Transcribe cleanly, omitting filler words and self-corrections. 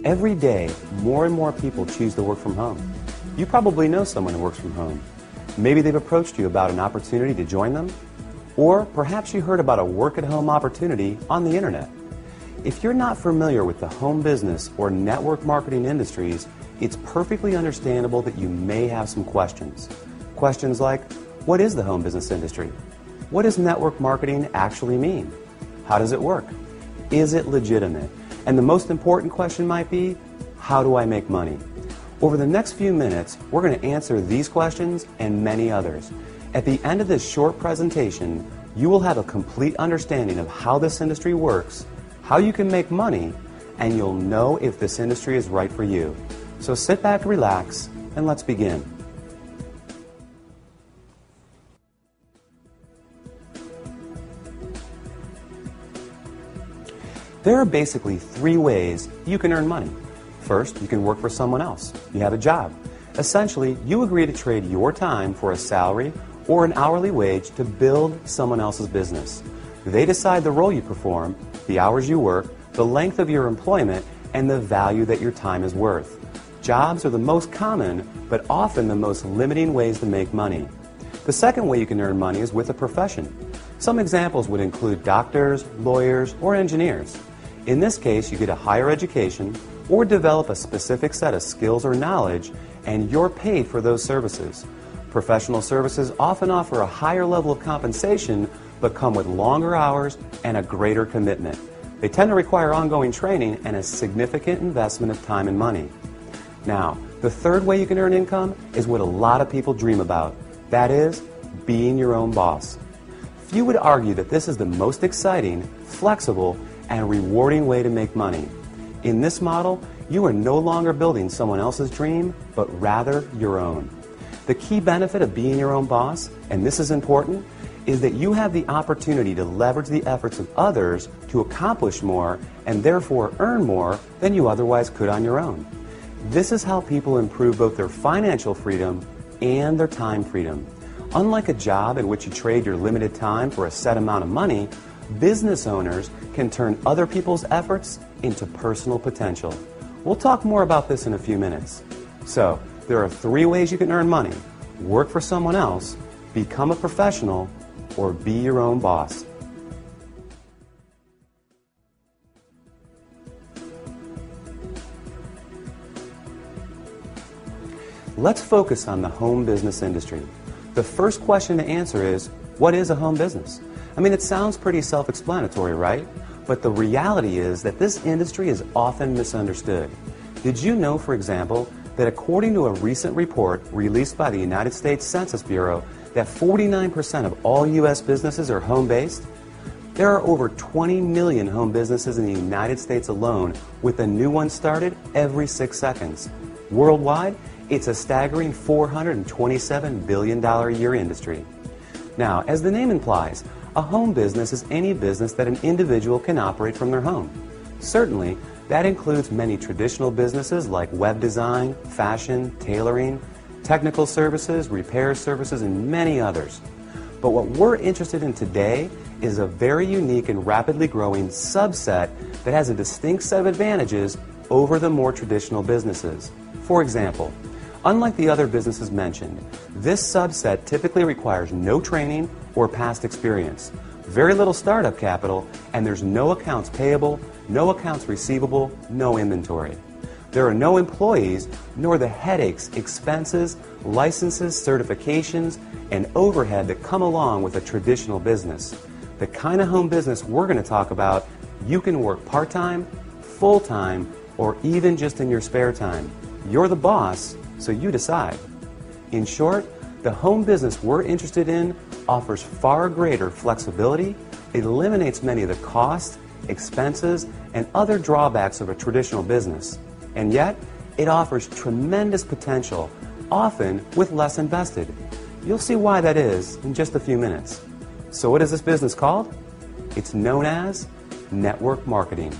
Every day, more and more people choose to work from home. You probably know someone who works from home. Maybe they've approached you about an opportunity to join them, or perhaps you heard about a work-at-home opportunity on the internet. If you're not familiar with the home business or network marketing industries, it's perfectly understandable that you may have some questions. Questions like, what is the home business industry? What does network marketing actually mean? How does it work? Is it legitimate? And the most important question might be, how do I make money? Over the next few minutes, we're going to answer these questions and many others. At the end of this short presentation, you will have a complete understanding of how this industry works, how you can make money, and you'll know if this industry is right for you. So sit back, relax, and let's begin. There are basically three ways you can earn money. First, you can work for someone else. You have a job. Essentially, you agree to trade your time for a salary or an hourly wage to build someone else's business. They decide the role you perform, the hours you work, the length of your employment, and the value that your time is worth. Jobs are the most common, but often the most limiting ways to make money. The second way you can earn money is with a profession. Some examples would include doctors, lawyers, or engineers. In this case, you get a higher education or develop a specific set of skills or knowledge, and you're paid for those services. Professional services often offer a higher level of compensation, but come with longer hours and a greater commitment. They tend to require ongoing training and a significant investment of time and money. Now, the third way you can earn income is what a lot of people dream about. That is, being your own boss. Few would argue that this is the most exciting, flexible, and rewarding way to make money. In this model, you are no longer building someone else's dream, but rather your own. The key benefit of being your own boss, and this is important, is that you have the opportunity to leverage the efforts of others to accomplish more and therefore earn more than you otherwise could on your own. This is how people improve both their financial freedom and their time freedom. Unlike a job in which you trade your limited time for a set amount of money, business owners can turn other people's efforts into personal potential. We'll talk more about this in a few minutes. So, there are three ways you can earn money: work for someone else, become a professional, or be your own boss. Let's focus on the home business industry. The first question to answer is, what is a home business? I mean, it sounds pretty self-explanatory, right? But the reality is that this industry is often misunderstood. Did you know, for example, that according to a recent report released by the United States Census Bureau, that 49% of all U.S. businesses are home-based? There are over 20 million home businesses in the United States alone, with a new one started every 6 seconds. Worldwide, it's a staggering $427 billion a year industry. Now, as the name implies, a home business is any business that an individual can operate from their home. Certainly, that includes many traditional businesses like web design, fashion, tailoring, technical services, repair services, and many others. But what we're interested in today is a very unique and rapidly growing subset that has a distinct set of advantages over the more traditional businesses. For example, unlike the other businesses mentioned, this subset typically requires no training or past experience, very little startup capital, and there's no accounts payable, no accounts receivable, no inventory. There are no employees, nor the headaches, expenses, licenses, certifications, and overhead that come along with a traditional business. The kind of home business we're going to talk about, you can work part-time, full-time, or even just in your spare time. You're the boss, so you decide. In short, the home business we're interested in offers far greater flexibility, it eliminates many of the costs, expenses, and other drawbacks of a traditional business. And yet, it offers tremendous potential, often with less invested. You'll see why that is in just a few minutes. So what is this business called? It's known as network marketing.